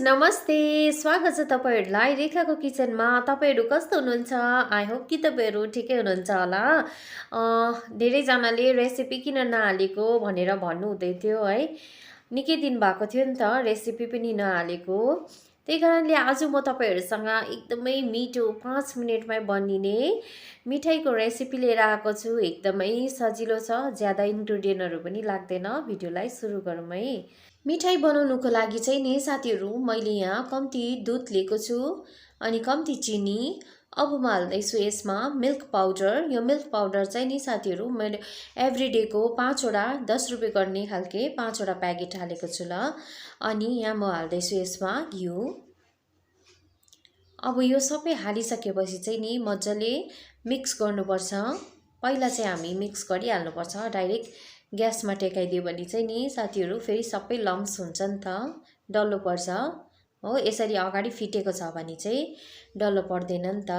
नमस्ते। स्वागत छ तपाईहरुलाई रेखाको किचनमा। तपाईहरु कस्तो हुनुहुन्छ? आई होप कि तपाईहरु ठिकै हुनुहुन्छ होला। धेरै जनाले रेसिपी किन नहालेको भनेर भन्नु हुँदै थियो है। निकै दिन भएको थियो नि त रेसिपी पनि नहालेको। त्यही कारणले आज म तपाईहरुसँग एकदमै मिठो 5 मिनेटमै बनिने मिठाईको रेसिपी लिएर आएको छु। एकदमै सजिलो छ, ज्यादा इन्ग्रेडिएन्टहरु पनि लाग्दैन। भिडियोलाई सुरु गरौँ है। मिठाई बनाउनुको लागि चाहिँ नि साथीहरु मैले यहाँ कम्ती दुध लिएको छु अनि कम्ती चिनी। अब म हाल्दैछु यसमा मिल्क पाउडर। यो मिल्क पाउडर चाहिँ नि साथीहरु मैले एभ्रीडे को 5 वटा 10 रुपैयाँ गर्ने खालके 5 वटा प्याकेट हालेको छु ल। अनि यहाँ म हाल्दैछु यसमा घिउ। अब यो सबै हालिसकेपछि चाहिँ नि मज्जाले मिक्स गर्नुपर्छ। पहिला चाहिँ हामी मिक्स गरिहाल्नुपर्छ। डाइरेक्ट ग्यासमा टेकाइदियो भने चाहिँ नि साथीहरु फेरि सबै लम्स हुन्छ नि त, डल्लो पर्छ हो। यसरी अगाडि फिटेको छ भने चाहिँ डल्लो पर्दैन नि त।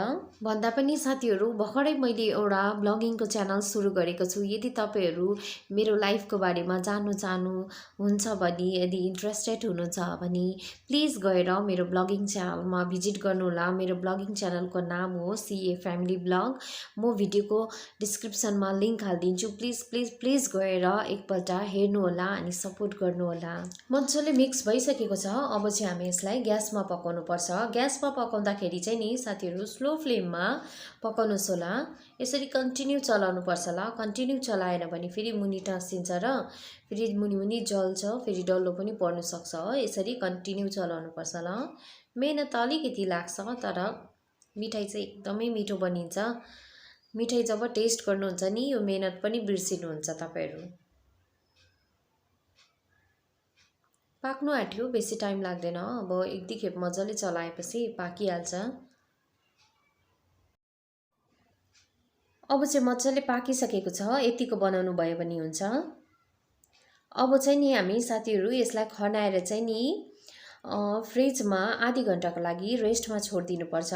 भन्दा पनि साथीहरु भर्खरै मैले एउटा ब्लगिङको च्यानल सुरु गरेको छु। यदि तपाईहरु मेरो लाइफको बारेमा जान्नु चाहनुहुन्छ भने, यदि इन्ट्रेस्टेड हुनुहुन्छ भने प्लिज गएर मेरो ब्लगिङ च्यानलमा भिजिट गर्नु होला। मेरो ब्लगिङ च्यानलको नाम हो सीए फ्यामिली ब्लग। म भिडियोको डिस्क्रिप्सनमा लिंक हाल्दिन्छु। प्लिज प्लिज प्लिज गएर एकपल्ट हेर्नु होला अनि सपोर्ट गर्नु होला। मज्जाले मिक्स भइसकेको छ। अब चाहिँ हामी यसलाई ग्यासमा पकाउनु पर्छ। ग्यासमा पकाउँदाखेरि चाहिँ नि साथीहरु स्लो फ्लेममा पकाउनुस् होला। यसरी कन्टिन्यू चलाउनु पर्छ ल। कन्टिन्यू चलाएन भने फेरि मुनि टाँसिन्छ र फेरि मुनि जल्छ, फेरि डल्लो पनि पर्न सक्छ हो। यसरी कन्टिन्यू चलाउनु पर्छ ल। मेहनत अलिकति लाग्छ तर मिठाई चाहिँ एकदमै मिठो बनिन्छ। मिठाई जब टेस्ट गर्नुहुन्छ नि यो मेहनत पनि बिर्सिनुहुन्छ तपाईहरु। पाक्नु आँट्यो, बेसी टाइम लाग्दैन। अब एक दुई खेप मज्जाले चलाएपछि पाकिहाल्छ। अब चाहिँ मज्जाले पाकिसकेको छ। यतिको बनाउनु भयो भने हुन्छ। अब चाहिँ नि हामी साथीहरु यसलाई खनाएर चाहिँ नि फ्रिजमा आधी घण्टाको लागि रेस्टमा छोड्दिनु पर्छ।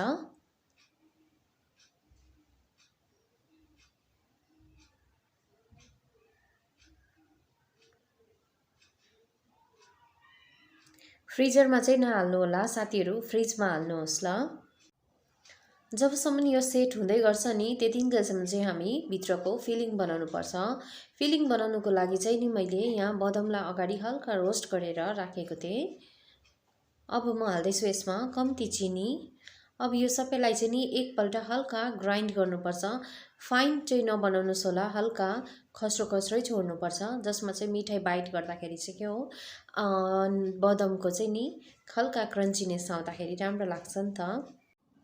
फ्रिजरमा चाहिँ नहाल्नु होला साथीहरु, फ्रिजमा हाल्नुहोस् ल। जबसम्म यो सेट हुँदै गर्छ नि त्यतिन्जेलसम्म चाहिँ हामी भित्रको फिलिङ बनाउनु पर्छ। फिलिङ बनाउनुको लागि चाहिँ नि मैले यहाँ बदामलाई अगाडि हल्का रोस्ट गरेर राखेको थिएँ। अब म हाल्दैछु यसमा कम्ती चिनी। अब यो सबैलाई चाहिँ नि एकपल्ट हल्का ग्राइन्ड गर्नुपर्छ। फाइन चाहिँ नबनाउनुस् होला, हल्का खस्रो खस्रै छोड्नुपर्छ जसमा चाहिँ मिठाई बाइट गर्दाखेरि चाहिँ के हो बदामको चाहिँ नि हल्का क्रन्चीनेस आउँदाखेरि राम्रो लाग्छ नि त।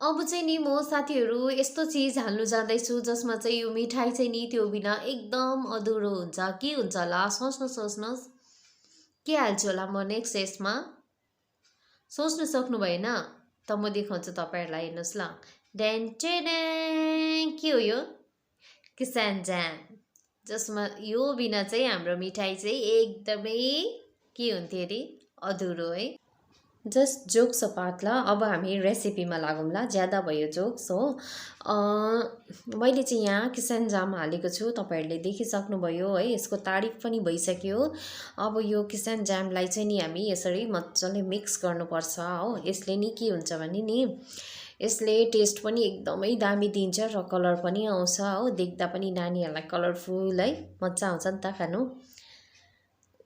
अब चाहिँ नि म साथीहरु यस्तो चीज हाल्नु जाँदैछु जसमा चाहिँ यो मिठाई चाहिँ नि त्यो बिना एकदम अधुरो हुन्छ। के हुन्छ होला सोच्नुहोस् के हाल्छु होला म नेक्स्ट यसमा? सोच्नु सक्नु भएन त म देखाउँछु तपाईहरुलाई, हेर्नुस् ल। के हो यो? किसान जाम, जसमा यो बिना चाहिँ हाम्रो मिठाई चाहिँ एकदमै के हुन्थ्यो अरे अधुरो है। जस्ट जोक्स अपार्ट ल। अब हामी रेसिपीमा लागौँ ल, ज्यादा भयो जोक्स हो। मैले चाहिँ यहाँ किसान जाम हालेको छु, तपाईहरुले देखिसक्नुभयो है। यसको तारिफ पनि भइसक्यो। अब यो किसान जामलाई चाहिँ नि हामी यसरी मज्जाले मिक्स गर्नुपर्छ हो। यसले नि के हुन्छ भने नि यसले टेस्ट पनि एकदमै दामी दिन्छ र कलर पनि आउँछ हो। देख्दा पनि नानीहरुलाई कलरफुल है मज्जा आउँछ नि त खानु।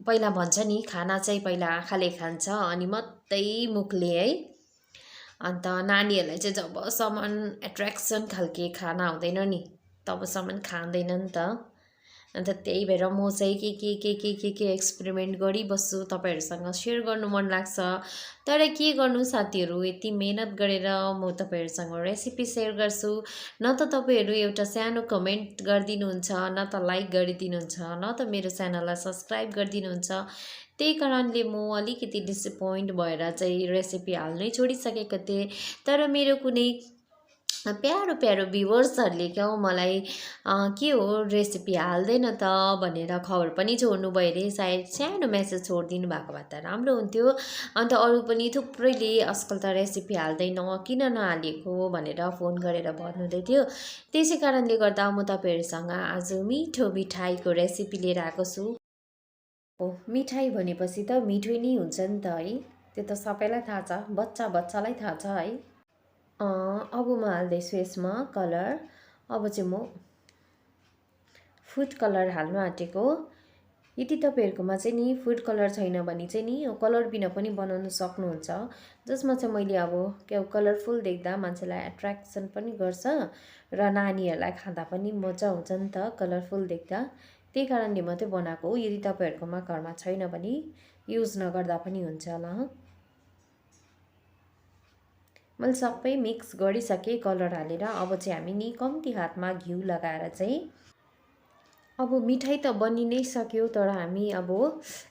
पहिला भन्छ नि खाना चाहिँ पहिला आँखाले खान्छ अनि मात्रै मुखले है। अन्त नानीहरुलाई चाहिँ जबसम्म एट्र्याक्सन खालके खाना हुँदैन नि तबसम्म खाँदैन नि त। अन्त त्यही भएर म चाहिँ के एक्सपेरिमेन्ट गरिबस्छु, तपाईहरुसँग शेयर गर्नु मन लाग्छ। तर के गर्नु साथीहरु, यति मेहनत गरेर म तपाईहरुसँग रेसिपी शेयर गर्छु, न त तपाईहरु एउटा सानो कमेन्ट गरिदिनुहुन्छ, न त लाइक गरिदिनुहुन्छ, न त मेरो च्यानललाई सब्स्क्राइब गरिदिनुहुन्छ। त्यही कारणले म अलिकति डिसअपोइन्ट भएर चाहिँ रेसिपी हाल्नै छोडिसकेको थिएँ। तर मेरो कुनै प्यारो प्यारो भ्युवर्सहरुले क्या मलाई के हो रेसिपी हाल्दैन त भनेर खबर पनि छोड्नु भयो रे। सायद सानो मेसेज छोडिदिनु भएको भए त राम्रो हुन्थ्यो। अन्त अरु पनि थुप्रैले आजकल त रेसिपी हाल्दैन, किन नहालेको भनेर फोन गरेर भन्नुहुँदै थियो। त्यसै कारणले गर्दा म तपाईहरुसँग आज मिठो मिठाईको रेसिपी लिएर आएको छु। मिठाई भनेपछि त मिठो नै हुन्छ नि त है। त्यो त सबैलाई थाहा छ, बच्चालाई थाहा छ है। अब म हाल्दैछु यसमा कलर। अब चाहिँ म फुड कलर हाल्नु आँटेको। यदि तपाईँहरूकोमा चाहिँ नि फुड कलर छैन भने चाहिँ नि कलर बिना पनि बनाउन सक्नुहुन्छ, जसमा चाहिँ मैले अब क्या कलरफुल देख्दा मान्छेलाई एट्र्याक्सन पनि गर्छ र नानीहरूलाई खाँदा पनि मजा आउँछ नि त कलरफुल देख्दा। त्यही कारणले मात्रै बनाएको हो। यदि तपाईँहरूकोमा घरमा छैन भने युज नगर्दा पनि हुन्छ ल। मैले सबै मिक्स गरिसकेँ कलर हालेर। अब चाहिँ हामी नि कम्ती हातमा घिउ लगाएर चाहिँ अब मिठाई त बनि नै सक्यो, तर हामी अब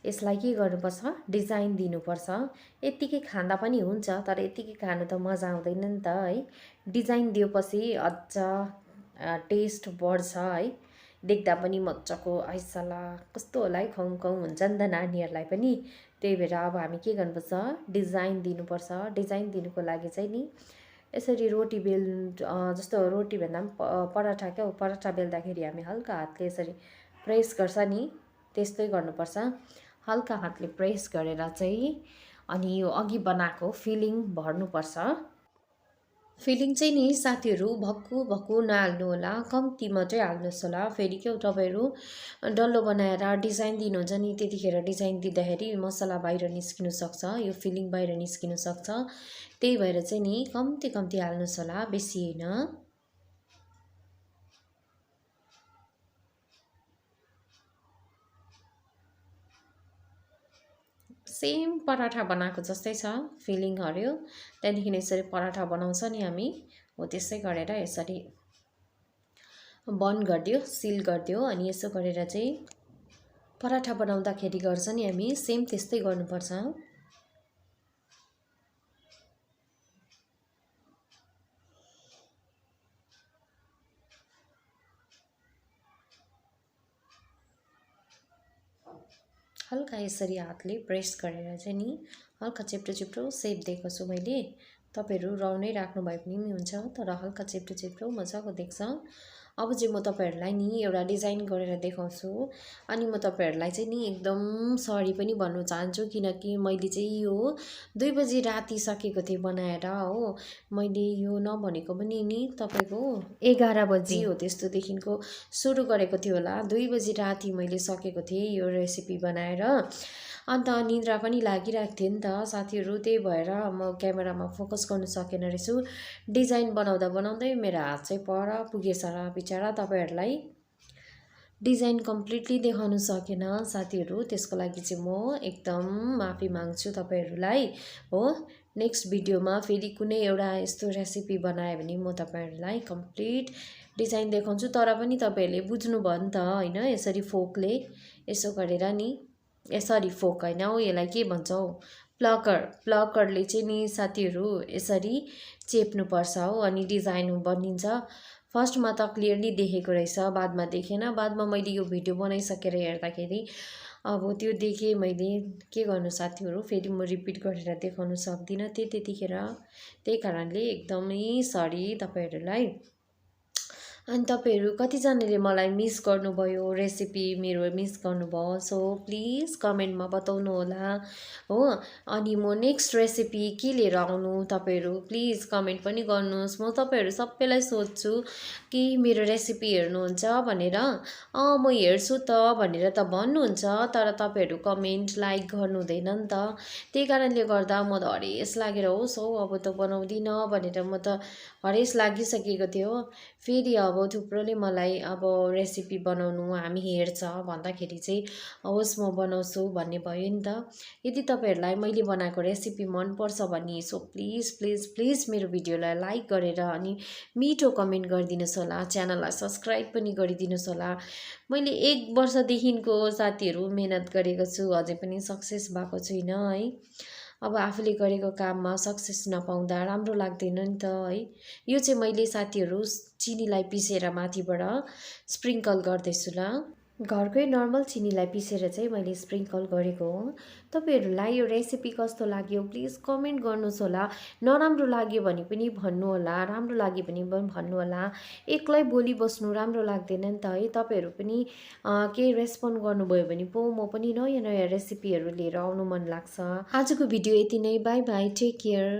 यसलाई के गर्नुपर्छ, डिजाइन दिनुपर्छ। यत्तिकै खाँदा पनि हुन्छ, तर यत्तिकै खानु त मजा आउँदैन नि त है। डिजाइन दिएपछि अझ टेस्ट बढ्छ है। देख्दा पनि मजाको आइसला कस्तो होला है, खुवाउँ खुवाउँ हुन्छ नि त नानीहरूलाई पनि। त्यही भएर अब हामी के गर्नुपर्छ, डिजाइन दिनुपर्छ। डिजाइन दिनुको लागि चाहिँ नि यसरी रोटी बेल जस्तो रोटी भन्दा पनि पराठा क्या, पराठा बेल्दाखेरि हामी हल्का हातले यसरी प्रेस गर्छ नि, त्यस्तै गर्नुपर्छ। हल्का हातले प्रेस गरेर चाहिँ अनि यो अघि बनाएको फिलिङ भर्नुपर्छ। फिलिङ चाहिँ नि साथीहरू भक्कु भक्कु नहाल्नु होला, कम्ती मात्रै हाल्नुहोस् होला। फेरि के हो, तपाईँहरू डल्लो बनाएर डिजाइन दिनुहुन्छ नि, त्यतिखेर डिजाइन दिँदाखेरि मसला बाहिर निस्किनु सक्छ, यो फिलिङ बाहिर निस्किनु सक्छ। त्यही भएर चाहिँ नि कम्ती कम्ती हाल्नुहोस् होला, बेसी होइन। सेम पराठा बनाएको जस्तै छ फिलिङहरू। त्यहाँदेखि यसरी पराठा बनाउँछ नि हामी, हो त्यसै गरेर यसरी बन्द गरिदियो, सिल गरिदियो। अनि यसो गरेर चाहिँ पराठा बनाउँदाखेरि गर्छ नि हामी, सेम त्यस्तै गर्नुपर्छ। हल्का यसरी हातले प्रेस गरेर चाहिँ नि हल्का चेप्टो चेप्टो सेप दिएको छु मैले। तपाईँहरू राउन्डै राख्नु भए पनि हुन्छ, तर हल्का चेप्टो चेप्टो मजाको देख्छ। अब चाहिँ म तपाईँहरूलाई नि एउटा डिजाइन गरेर देखाउँछु। अनि म तपाईँहरूलाई चाहिँ नि एकदम सरी पनि भन्नु चाहन्छु, किनकि मैले चाहिँ यो 2 बजी राति सकेको थिएँ बनाएर हो। मैले यो नभनेको पनि नि तपाईँको 11 बजी हो त्यस्तोदेखिको सुरु गरेको थियो होला। 2 बजी राति मैले सकेको थिएँ यो रेसिपी बनाएर। अन्त निद्रा पनि लागिरहेको थियो नि त साथीहरू, त्यही भएर म क्यामेरामा फोकस गर्नु सकेन रहेछु। डिजाइन बनाउँदा बनाउँदै मेरो हात चाहिँ पर पुगेछ र बिचरा तपाईँहरूलाई डिजाइन कम्प्लिटली देखाउनु सकेन साथीहरू। त्यसको लागि चाहिँ म एकदम माफी माग्छु तपाईँहरूलाई हो। नेक्स्ट भिडियोमा फेरि कुनै एउटा यस्तो रेसिपी बनायो भने म तपाईँहरूलाई कम्प्लिट डिजाइन देखाउँछु। तर पनि तपाईँहरूले बुझ्नुभयो नि त होइन, यसरी फोकले यसो गरेर नि, यसरी फोक होइन हौ, यसलाई के भन्छ हौ, प्लकरले चाहिँ नि साथीहरू यसरी चेप्नुपर्छ हो, अनि डिजाइन बनिन्छ। फर्स्टमा त क्लियरली देखेको रहेछ, बादमा देखेन। बादमा मैले यो भिडियो बनाइसकेर हेर्दाखेरि अब त्यो देखेँ मैले, के गर्नु साथीहरू, फेरि म रिपिट गरेर देखाउनु सक्दिनँ त्यतिखेर। त्यही कारणले एकदमै सरी तपाईँहरूलाई। अनि तपाईँहरू कतिजनाले मलाई मिस गर्नुभयो, रेसिपी मेरो मिस गर्नुभयो, सो प्लिज कमेन्टमा बताउनु होला हो। अनि म नेक्स्ट रेसिपी के लिएर आउनु, तपाईँहरू प्लिज कमेन्ट पनि गर्नुहोस्। म तपाईँहरू सबैलाई सोध्छु कि मेरो रेसिपी हेर्नुहुन्छ भनेर। म हेर्छु त भनेर त भन्नुहुन्छ, तर तपाईँहरू कमेन्ट लाइक गर्नु हुँदैन नि त। त्यही कारणले गर्दा म त हरेस लागेर होस् हौ अब त बनाउँदिनँ भनेर म त हरेस लागिसकेको थियो। फेरि अब थुप्रोले मलाई अब रेसिपी बनाउनु हामी हेर्छ भन्दाखेरि चाहिँ होस् म बनाउँछु भन्ने भयो नि त। यदि तपाईँहरूलाई मैले बनाएको रेसिपी मनपर्छ भने सो प्लिज प्लिज प्लिज मेरो भिडियोलाई लाइक गरेर अनि मिठो कमेन्ट गरिदिनुहोस् होला, च्यानललाई सब्सक्राइब पनि गरिदिनुहोस् होला। मैले 1 वर्षदेखिको साथीहरू मेहनत गरेको छु, अझै पनि सक्सेस भएको छुइनँ है। अब आफूले गरेको काममा सक्सेस नपाउँदा राम्रो लाग्दैन नि त है। यो चाहिँ मैले साथीहरू चिनीलाई पिसेर माथिबाट स्प्रिङ्कल गर्दैछु ल। घरकै नर्मल चिनीलाई पिसेर चाहिँ मैले स्प्रिङ्कल गरेको हो। तपाईँहरूलाई यो रेसिपी कस्तो लाग्यो प्लिज कमेन्ट गर्नुहोस् होला। नराम्रो लाग्यो भने पनि भन्नुहोला, राम्रो लाग्यो भने पनि भन्नुहोला। एक्लै बोलिबस्नु राम्रो लाग्दैन नि त है। तपाईँहरू पनि केही रेस्पोन्ड गर्नुभयो भने पो म पनि नयाँ नयाँ रेसिपीहरू लिएर आउनु मन लाग्छ। आजको भिडियो यति नै। Bye bye, take care.